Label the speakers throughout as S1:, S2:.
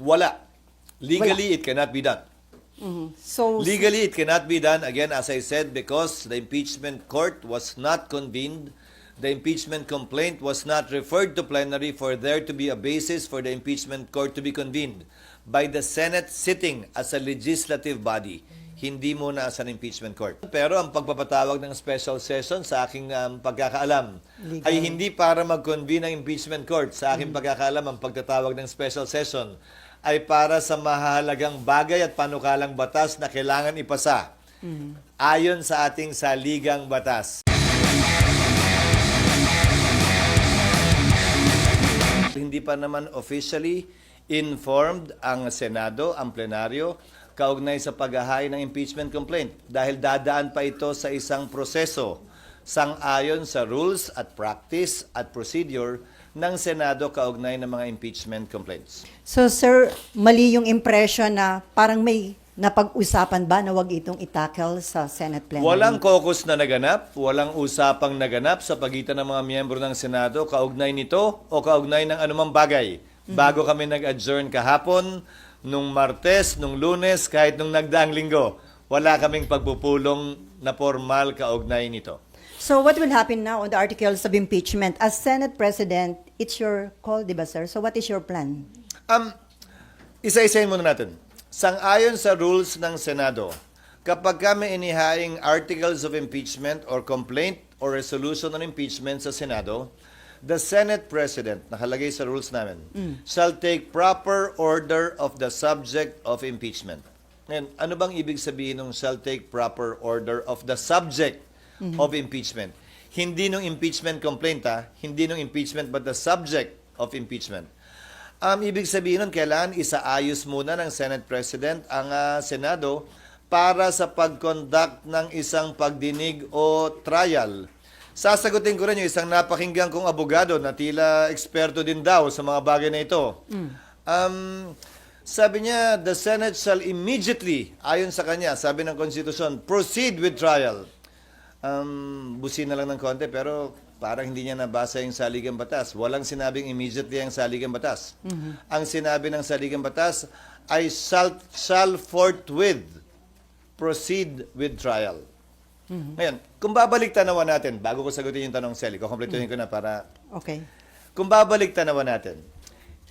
S1: Wala. Legally, it cannot be done.
S2: So,
S1: Legally, it cannot be done, again, as I said, because the impeachment court was not convened. The impeachment complaint was not referred to plenary for there to be a basis for the impeachment court to be convened by the Senate sitting as a legislative body, hindi muna as an impeachment court. Pero ang pagpapatawag ng special session sa aking pagkakaalam ay hindi para mag-convene ang impeachment court. Sa aking pagkakaalam, ang pagtatawag ng special session ay para sa mahalagang bagay at panukalang batas na kailangan ipasa ayon sa ating saligang batas. Hindi pa naman officially informed ang Senado, ang plenaryo, kaugnay sa paghahain ng impeachment complaint dahil dadaan pa ito sa isang proseso sang-ayon sa rules at practice at procedure ng Senado kaugnay ng mga impeachment complaints.
S2: so sir, mali yung impression na parang may napag-usapan ba na wag itong itackle sa Senate plenary?
S1: Walang caucus na naganap, walang usapang naganap sa pagitan ng mga miyembro ng Senado kaugnay nito o kaugnay ng anumang bagay. Bago kami nag-adjourn kahapon, nung Martes, nung Lunes, kahit nung nagdaang linggo, wala kaming pagpupulong na formal kaugnay nito.
S2: So what will happen now on the articles of impeachment? As Senate President, it's your call, di ba sir? So what is your plan?
S1: Isa-isahin muna natin. Sang-ayon sa rules ng Senado, kapag kami inihaing articles of impeachment or complaint or resolution on impeachment sa Senado, the Senate President, nakalagay sa rules namin, shall take proper order of the subject of impeachment. Ngayon, ano bang ibig sabihin ng shall take proper order of the subject of impeachment? Hindi nung impeachment complaint, hindi nung impeachment, but the subject of impeachment. Ibig sabihin nun, kailangan isaayos muna ng Senate President ang Senado para sa pag-conduct ng isang pagdinig o trial. Sasagutin ko rin yung isang napakinggan kong abogado na tila eksperto din daw sa mga bagay na ito. Sabi niya, the Senate shall immediately, ayon sa kanya, sabi ng Konstitusyon, proceed with trial. Busin na lang ng konti, pero parang hindi niya nabasa yung saligang batas. Walang sinabing immediately ang saligang batas. Ang sinabi ng saligang batas ay shall forthwith proceed with trial. Ngayon, kung babalik tanawan natin, bago ko sagutin yung tanong, Sally, kukumpletuhin ko na para...
S2: Okay.
S1: Kung babalik tanawan natin,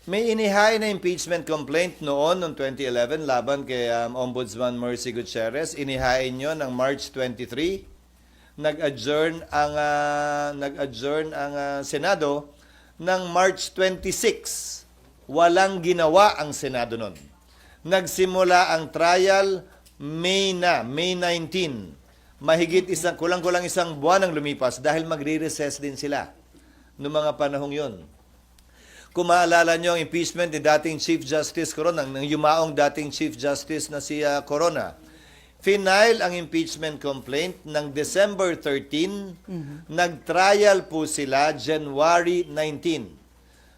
S1: may inihain na impeachment complaint noon, noong 2011, laban kay Ombudsman Mercy Gutierrez. Inihain nyo ng March 23. Nag-adjourn ang Senado ng March 26. Walang ginawa ang Senado noon. Nagsimula ang trial May 19. Mahigit kulang-kulang isang buwan ang lumipas dahil magre-recess din sila noong mga panahong yon. Kung maalala nyo ang impeachment ni dating Chief Justice Corona, ng yumaong dating Chief Justice na si Corona, final ang impeachment complaint ng December 13, nag-trial po sila January 19.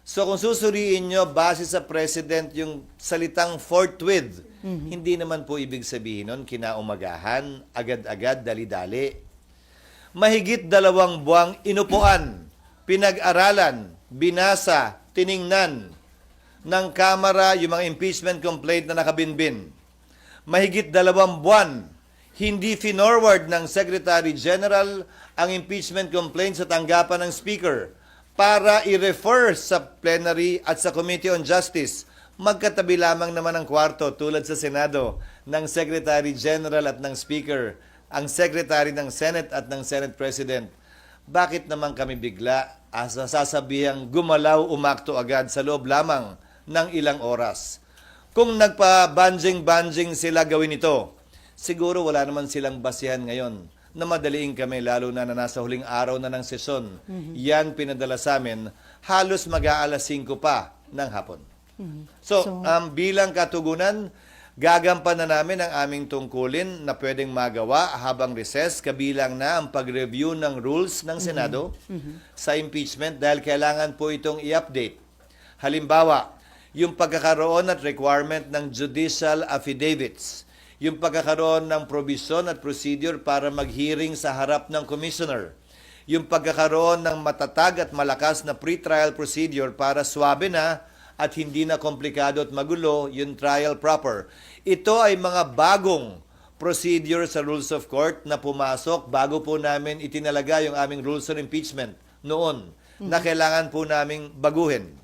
S1: So kung susuriin nyo, base sa President yung salitang forthwith, hindi naman po ibig sabihin nun, kinaumagahan, agad-agad, dali-dali. Mahigit 2 buwang inupuan, pinag-aralan, binasa, tiningnan ng Kamara yung mga impeachment complaint na nakabinbin. Mahigit 2 buwan, hindi finorward ng Secretary General ang impeachment complaint sa tanggapan ng Speaker para i-refer sa plenary at sa Committee on Justice. Magkatabi lamang naman ang kwarto tulad sa Senado ng Secretary General at ng Speaker, ang Secretary ng Senate at ng Senate President. Bakit naman kami bigla sasabihang gumalaw umakto agad sa loob lamang ng ilang oras? Kung nagpa-banjing-banjing sila gawin ito, siguro wala naman silang basihan ngayon na madaliin kami lalo na nasa huling araw na ng sesyon. Yan pinadala sa amin, halos mag-aalas 5 pa ng hapon. So, bilang katugunan, gagampan na namin ang aming tungkulin na pwedeng magawa habang recess, kabilang na ang pag-review ng rules ng Senado sa impeachment dahil kailangan po itong i-update. Halimbawa, yung pagkakaroon at requirement ng judicial affidavits, yung pagkakaroon ng provision at procedure para mag-hearing sa harap ng commissioner, yung pagkakaroon ng matatag at malakas na pre-trial procedure para swabe na at hindi na komplikado at magulo yung trial proper. Ito ay mga bagong procedure sa rules of court na pumasok bago po namin itinalaga yung aming rules on impeachment noon na kailangan po naming baguhin.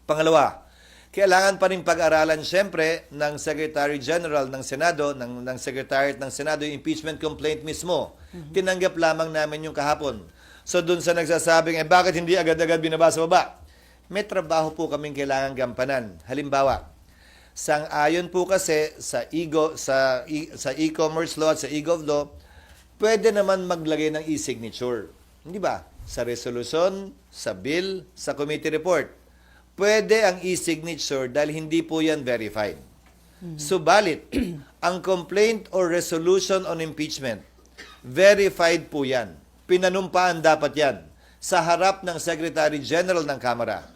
S1: Pangalawa, kailangan pa rin pag-aralan siyempre ng Secretary General ng Senado, ng Secretariat ng Senado, yung impeachment complaint mismo. Tinanggap lamang namin yung kahapon. So dun sa nagsasabing, bakit hindi agad-agad binabasa baba? May trabaho po kaming kailangan gampanan. Halimbawa, sang-ayon po kasi sa e-commerce law at sa e-gov law, pwede naman maglagay ng e-signature. Hindi ba? Sa resolution, sa bill, sa committee report. Pwede ang e-signature dahil hindi po yan verified. Subalit, ang complaint or resolution on impeachment, verified po yan. Pinanumpaan dapat yan sa harap ng Secretary General ng Kamara.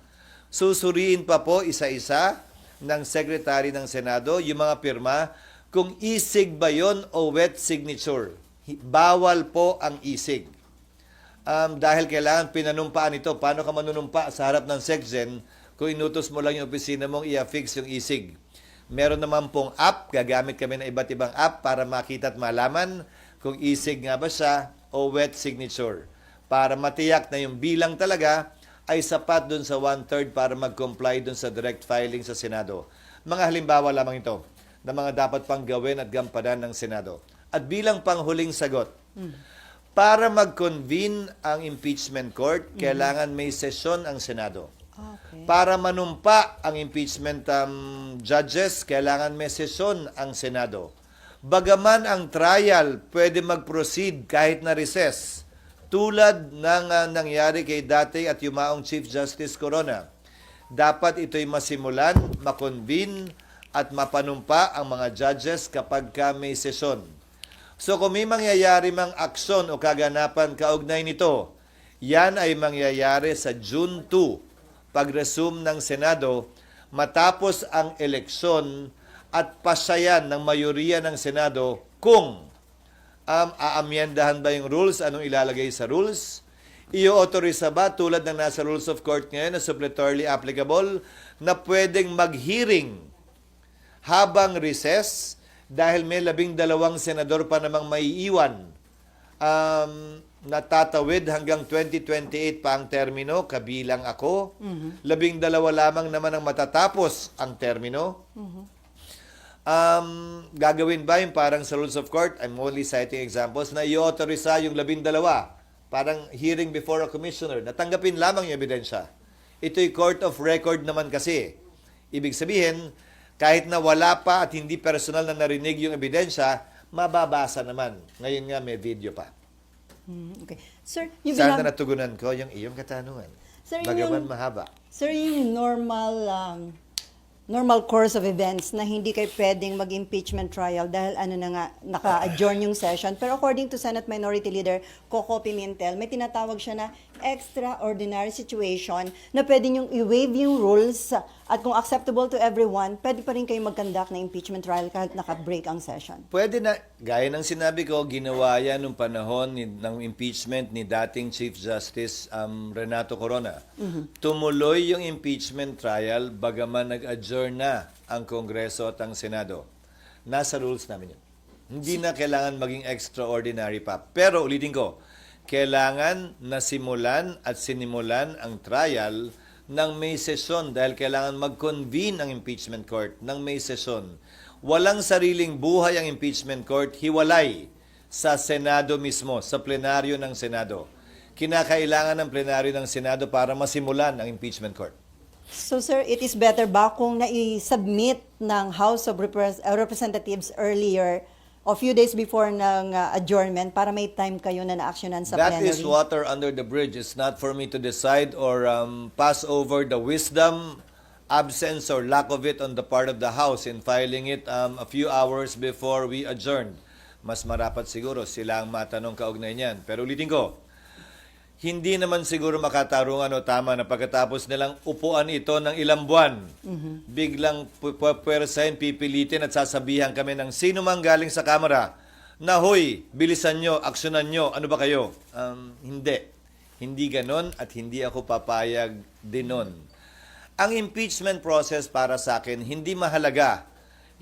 S1: Susuriin pa po isa-isa ng Secretary ng Senado yung mga pirma kung e-sig ba yon o wet signature. Bawal po ang e-sig. Dahil kailangan pinanumpaan ito. Paano ka manunumpa sa harap ng SecGen kung inutos mo lang yung opisina mong i-affix yung e-sig? Meron naman pong app, gagamit kami ng iba't ibang app para makita at malaman kung e-sig nga ba siya o wet signature. Para matiyak na yung bilang talaga ay sapat dun sa 1/3 para mag-comply dun sa direct filing sa Senado. Mga halimbawa lamang ito na mga dapat pang gawin at gampanan ng Senado. At bilang panghuling sagot, para mag-convene ang impeachment court, kailangan may sesyon ang Senado.
S2: Okay.
S1: Para manumpa ang impeachment judges, kailangan may sesyon ang Senado. Bagaman ang trial pwede mag-proceed kahit na recess, tulad ng nangyari kay dati at yumaong Chief Justice Corona. Dapat ito'y masimulan, makonvene at mapanumpa ang mga judges kapag may sesyon. So kung may mangyayari mang aksyon o kaganapan kaugnay nito, yan ay mangyayari sa June 2, pag-resume ng Senado, matapos ang eleksyon at pasayan ng mayoriya ng Senado kung aamyendahan ba yung rules, anong ilalagay sa rules, i-authorize ba tulad ng nasa rules of court ngayon na suppletorily applicable na pwedeng mag-hearing habang recess dahil may 12 senador pa namang maiiwan natatawid hanggang 2028 pa ang termino, kabilang ako. 12 lamang naman ang matatapos ang termino. Gagawin ba yung parang sa rules of court, I'm only citing examples, na i-authorize yung 12, parang hearing before a commissioner, natanggapin lamang yung ebidensya. Ito'y court of record naman kasi. Ibig sabihin, kahit na wala pa at hindi personal na narinig yung ebidensya, mababasa naman. Ngayon nga may video pa.
S2: Okay. Sir, yung
S1: Sana natugunan ko yung iyong katanungan.
S2: Sir,
S1: Bagaman mahaba.
S2: Sir, yung normal course of events na hindi kayo pwedeng mag-impeachment trial dahil naka-adjourn yung session. Pero according to Senate Minority Leader Coco Pimentel, may tinatawag siya na extraordinary situation na pwede niyong i-waive yung rules at kung acceptable to everyone, pwede pa rin kayo mag-conduct na impeachment trial kahit naka-break ang session.
S1: Pwede na, gaya ng sinabi ko, ginawa yan nung panahon ng impeachment ni dating Chief Justice Renato Corona. Tumuloy yung impeachment trial bagaman nag-adjourn na ang Kongreso at ang Senado. Nasa rules namin yun. Hindi na kailangan maging extraordinary pa. Pero ulitin ko, kailangan nasimulan at sinimulan ang trial ng may sesyon dahil kailangan mag-convene ang impeachment court ng may sesyon. Walang sariling buhay ang impeachment court, hiwalay sa Senado mismo, sa plenaryo ng Senado. Kinakailangan ng plenaryo ng Senado para masimulan ang impeachment court.
S2: So sir, it is better ba kung na-submit ng House of Representatives earlier o few days before ng adjournment para may time kayo na na-actionan sa
S1: That
S2: plenary?
S1: is water under the bridge. It's not for me to decide or pass over the wisdom, absence, or lack of it on the part of the House in filing it a few hours before we adjourned. Mas marapat siguro sila ang matanong kaugnay niyan. Pero ulitin ko, hindi naman siguro makatarungan o tama na pagkatapos nilang upuan ito ng ilang buwan, biglang pwersahin, pipilitin at sasabihan kami ng sino mang galing sa Kamara na, hoy, bilisan nyo, aksyonan nyo, ano ba kayo? Hindi. Hindi ganon at hindi ako papayag din nun. Ang impeachment process para sa akin, hindi mahalaga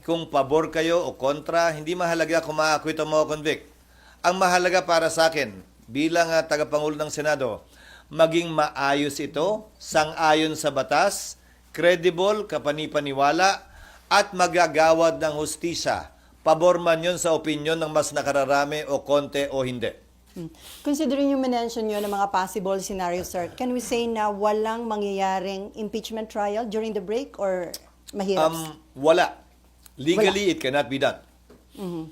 S1: kung pabor kayo o kontra, hindi mahalaga kung ma-acquit o ma-convict. Ang mahalaga para sa akin, bilang tagapangulo ng Senado, maging maayos ito, sang-ayon sa batas, credible, kapanipaniwala, at magagawad ng hustisya. Pabor man yun sa opinyon ng mas nakararami o konti o hindi.
S2: Considering yung mention nyo ng mga possible scenarios, sir, can we say na walang mangyayaring impeachment trial during the break or mahirap?
S1: Wala. Legally, it cannot be done.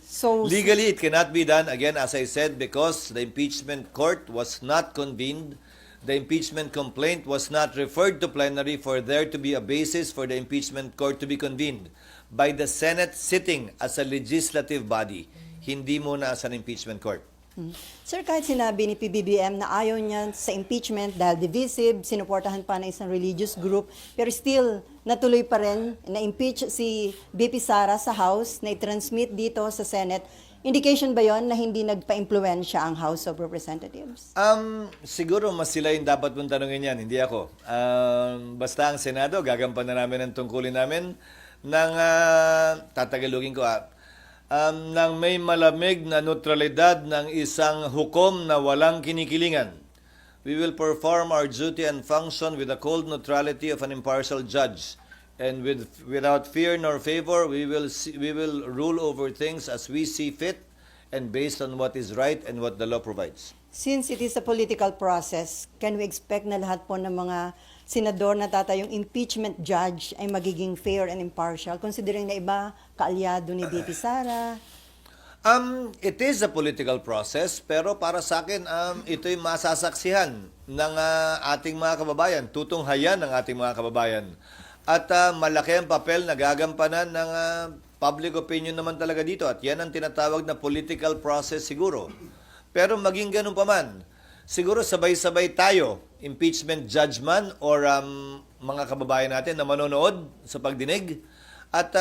S2: So,
S1: Legally, it cannot be done, again, as I said, because the impeachment court was not convened. The impeachment complaint was not referred to plenary for there to be a basis for the impeachment court to be convened by the Senate sitting as a legislative body, hindi muna as an impeachment court.
S2: sir, kahit sinabi ni PBBM na ayaw niya sa impeachment dahil divisive, sinuportahan pa ng isang religious group, pero still, natuloy pa rin na-impeach si BP Sara sa House, na i-transmit dito sa Senate. Indication ba yon na hindi nagpa-impluensya ang House of Representatives?
S1: Siguro mas sila yung dapat mong tanongin yan, hindi ako. Basta ang Senado, gagampanan namin ang tungkulin namin ng, tatagalugin ko ng may malamig na neutralidad ng isang hukom na walang kinikilingan. We will perform our duty and function with the cold neutrality of an impartial judge. And without fear nor favor, we will rule over things as we see fit and based on what is right and what the law provides.
S2: Since it is a political process, can we expect na lahat po ng mga senador na tatayong impeachment judge ay magiging fair and impartial, considering na iba kaalyado ni BP Sara?
S1: It is a political process, pero para sa akin, ito'y masasaksihan ng ating mga kababayan, tutunghayan ng ating mga kababayan. At malaki ang papel na gagampanan ng public opinion naman talaga dito. At yan ang tinatawag na political process siguro. Pero maging ganun pa man, siguro sabay-sabay tayo, impeachment judge man or mga kababayan natin na manonood sa pagdinig. At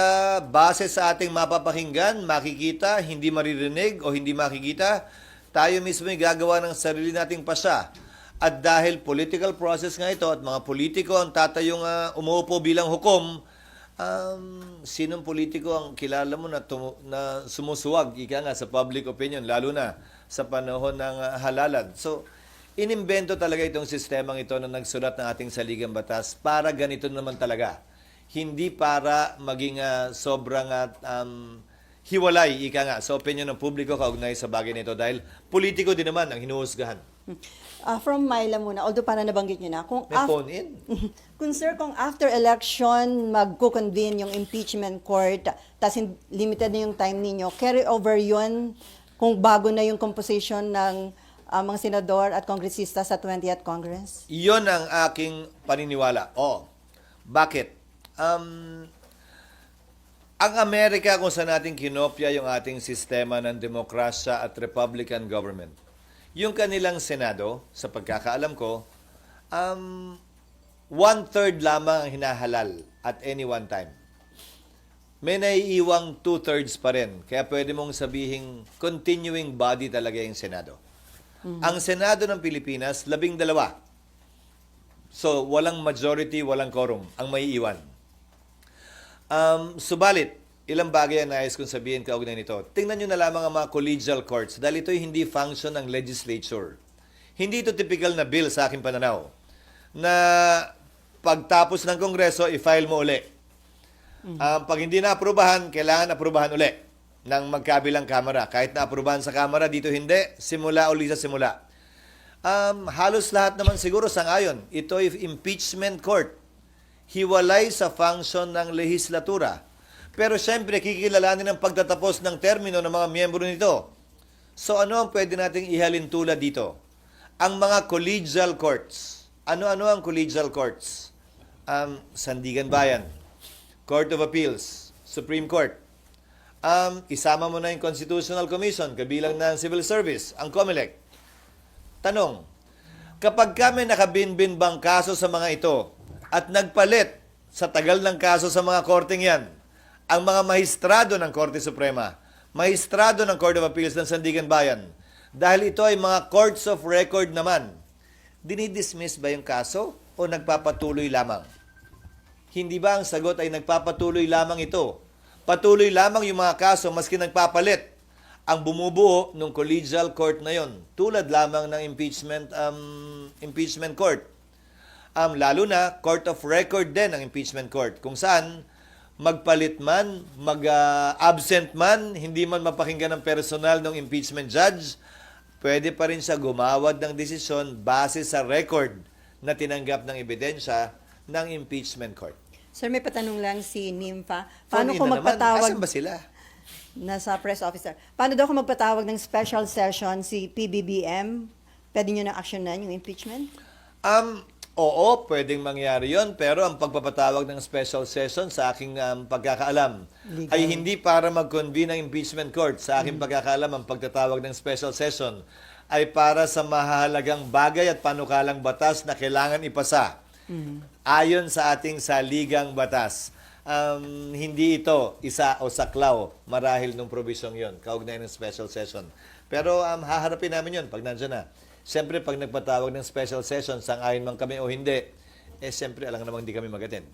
S1: base sa ating mapapakinggan, makikita, hindi maririnig o hindi makikita, tayo mismo ay gagawa ng sarili nating pasya. At dahil political process nga ito at mga politiko ang tatayong umuupo bilang hukom, sinong politiko ang kilala mo na sumusuwag ika nga sa public opinion, lalo na sa panahon ng halalan. So, inimbento talaga itong sistemang ito na nagsulat ng ating saligang batas para ganito naman talaga. Hindi para maging sobrang hiwalay, ika nga, sa opinion ng publiko kaugnay sa bagay nito dahil politiko din naman ang hinuhusgahan.
S2: From Myla muna, although para nabanggit nyo na, kung
S1: May phone in.
S2: kung after election magko-convene yung impeachment court, tas limited na yung time ninyo, carry over yun kung bago na yung composition ng mga senador at kongresista sa 20th Congress?
S1: Iyon ang aking paniniwala. Bakit? Ang Amerika kung saan natin kinopya yung ating sistema ng demokrasya at Republican government. Yung kanilang Senado, sa pagkakaalam ko, 1/3 lamang ang hinahalal at any one time. May naiiwang 2/3 pa rin. Kaya pwede mong sabihin, continuing body talaga yung Senado. Ang Senado ng Pilipinas, 12. So, walang majority, walang quorum ang maiiwan. Subalit, ilang bagay ang nais kong sabihin kaugnay nito. Tingnan nyo na lamang ang mga collegial courts dahil ito'y hindi function ng legislature. Hindi ito typical na bill sa aking pananaw na pagtapos ng Kongreso, i-file mo uli. Pag hindi na-aprobahan, kailangan aprobahan uli ng magkabilang kamara. Kahit na-aprobahan sa kamara, dito hindi, simula uli sa simula. Halos lahat naman siguro sang-ayon. Ito'y impeachment court. Hiwalay sa function ng lehislatura. Pero siyempre, kikilalanin ang pagtatapos ng termino ng mga miyembro nito. So ano ang pwede nating ihalin tulad dito? Ang mga collegial courts. Ano-ano ang collegial courts? Sandigan Bayan, Court of Appeals, Supreme Court. Isama mo na yung Constitutional Commission, kabilang ng Civil Service, ang COMELEC. Tanong, kapag kami nakabinbin bang kaso sa mga ito at nagpalit sa tagal ng kaso sa mga korteng yan, ang mga mahistrado ng Korte Suprema, mahistrado ng Court of Appeals ng Sandigan Bayan, dahil ito ay mga courts of record naman, dinidismiss ba yung kaso o nagpapatuloy lamang? Hindi ba ang sagot ay nagpapatuloy lamang ito? Patuloy lamang yung mga kaso maski nagpapalit ang bumubuo ng collegial court na yon, tulad lamang ng impeachment court. Lalo na court of record din ang impeachment court, kung saan magpalit man, mag-absent man, hindi man mapakinggan ng personal ng impeachment judge, pwede pa rin siya gumawad ng desisyon base sa record na tinanggap ng ebidensya ng impeachment court.
S2: Sir, may patanong lang si Nympha.
S1: Phone
S2: Paano
S1: in
S2: kung
S1: na naman.
S2: magpatawag...
S1: Asan ba sila?
S2: Nasa press officer. Paano daw kung magpatawag ng special session si PBBM? Pwede nyo na actionan yung impeachment?
S1: Oo, pwedeng mangyari yon, pero ang pagpapatawag ng special session sa aking pagkakaalam
S2: Legal.
S1: ay hindi para mag-convene ng impeachment court. Sa aking pagkakaalam, ang pagtatawag ng special session ay para sa mahalagang bagay at panukalang batas na kailangan ipasa ayon sa ating saligang batas. Hindi ito isa o saklaw marahil nung probisyong yon, kaugnay ng special session. Pero haharapin namin yon pag nandiyan na. Siyempre, pag nagpatawag ng special session, sang-ayon man kami o hindi, siyempre, alam namang hindi kami mag-attend.